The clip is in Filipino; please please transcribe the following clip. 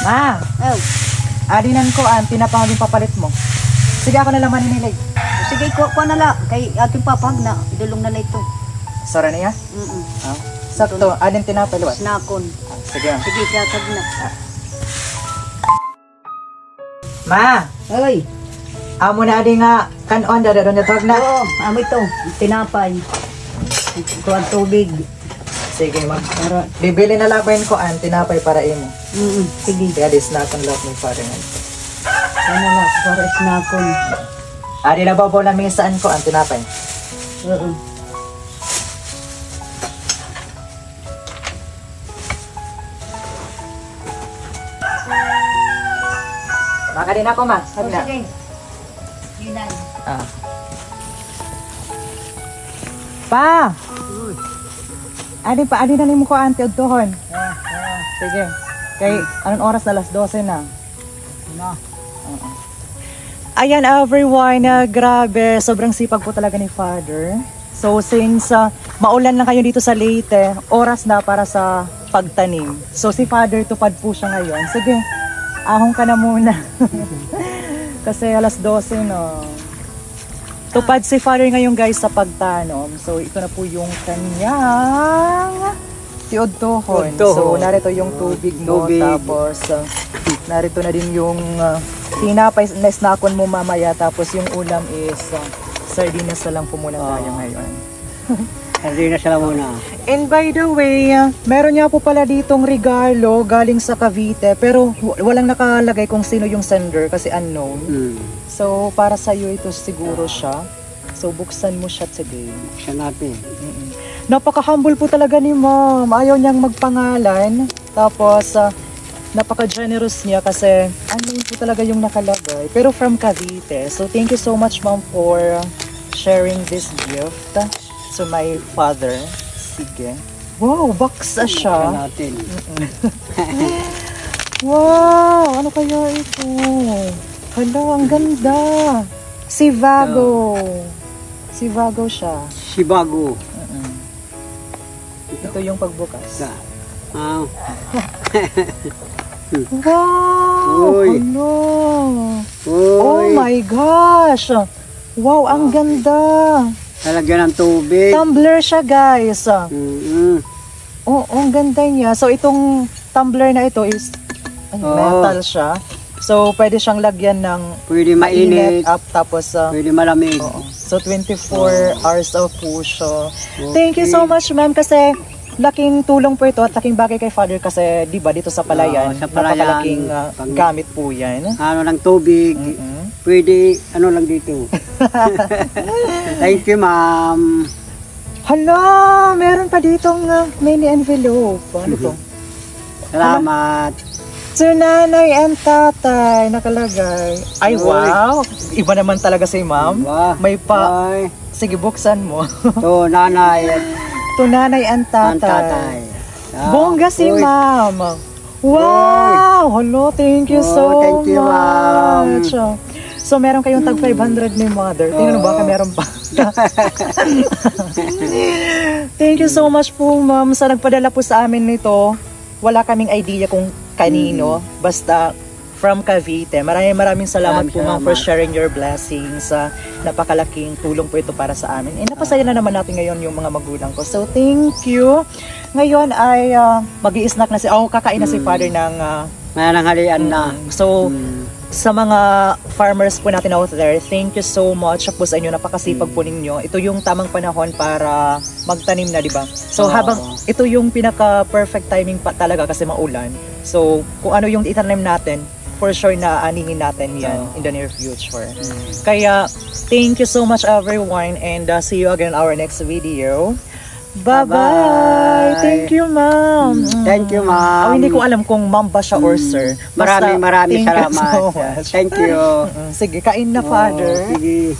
Ma, Oh. adinan ko ang tinapang yung papalit mo. Sige, ako na lang maninilig. Sige, ko na lang. Kay ating papag na. Idulong na lang ito. Sara niya? Ah, sakto, adin tinapay luwas. Snakon. Sige. Sige, tiyatag na. Ma, Oy. amo na adi nga kanon dada doon tawag na. Oo, amo ito. Tinapay. Kuwan tubig. Sige, bibili na lang ko ang tinapay para imo. Sige. Kaya dis na akong love ng father nga. Ano na, para snakon. Adi na ba namin saan ko ang tinapay? Oo. Maka din ako, ma. Sabi na. Sige. Yunay. Ah. Pa! Adi na mo ko ante udtohon. Sige. Kay anong oras na 12 na? Na. Ayan everyone, grabe, sobrang sipag po talaga ni Father. So since maulan lang kayo dito sa Leyte, oras na para sa pagtanim. So si Father tupad po siya ngayon. Sige, ahong ka na muna. Kasi alas 12 no. Tupad si Father ngayon guys sa pagtanom. So ito na po yung kanyang tiodtohon. So narito yung tubig mo, tapos narito na din yung tinapay na snakon mo mamaya, tapos yung ulam is sardinas na lang po muna tayo ngayon. Sardinas na lang muna. And by the way, meron niya po pala ditong regalo galing sa Cavite, pero walang nakalagay kung sino yung sender kasi unknown. So para sa iyo ito siguro siya. So buksan mo siya today. Buksan natin. Napaka-humble po talaga ni Ma'am. Ayaw niyang magpangalan. Tapos napaka-generous niya kasi unknown po talaga yung nakalagay. Pero from Cavite. So thank you so much Ma'am for sharing this gift to my father. Sige. Wow, box siya. Natin. Wow, ano kaya ito? Hala, ang ganda. Si Vago. Si Vago siya. Si Vago. Ito yung pagbukas. Wow. Wow! Uy. Ano? Oh my gosh! Wow, ang ganda! Talagyan ng tubig. Tumbler siya guys. Oh, ang ganda niya. So itong tumbler na ito is metal siya. So pwede siyang lagyan ng mainit up tapos pwede malamig. So 24 hours of push. Thank you so much ma'am kasi laking tulong po ito at laking bagay kay Father kasi di ba dito sa Palayan, napakalaking gamit po yan. Ano ng tubig, pwede ano lang dito. Thank you ma'am. Hala, meron pa ditong mini envelope. Ano to? Salamat. So nanay and tatay nakalagay. Ay wow, iba naman talaga si ma'am. May pa. Sige buksan mo. To nanay. To nanay and tatay. Bongga si ma'am. Wow! Hello, thank you so much. So meron kayong tag 500 ni mother. Tingnan mo baka meron pa. Thank you so much po ma'am sa nagpadala po sa amin nito. Wala kaming idea kung kanino. Basta from Cavite. Maraming salamat po ma'am for sharing your blessings. Napakalaking tulong po ito para sa amin. Eh napasaya na naman natin ngayon yung mga magulang ko. So thank you. Ngayon ay mag-i-snack na kakain na si Father ng nananghalian na. So sa mga farmers po natin out there, thank you so much po sa inyo, napakasipag po ninyo. Ito yung tamang panahon para magtanim na, di ba? So habang ito yung pinaka-perfect timing pa talaga kasi maulan. So kung ano yung itanim natin, for sure na anihin natin yan in the near future. Kaya thank you so much everyone and see you again in our next video. Bye-bye! Thank you, ma'am. Thank you, ma'am. Hindi ko alam kung ma'am ba siya or sir. Maraming salamat. So thank you. Sige, kain na, Father. Sige.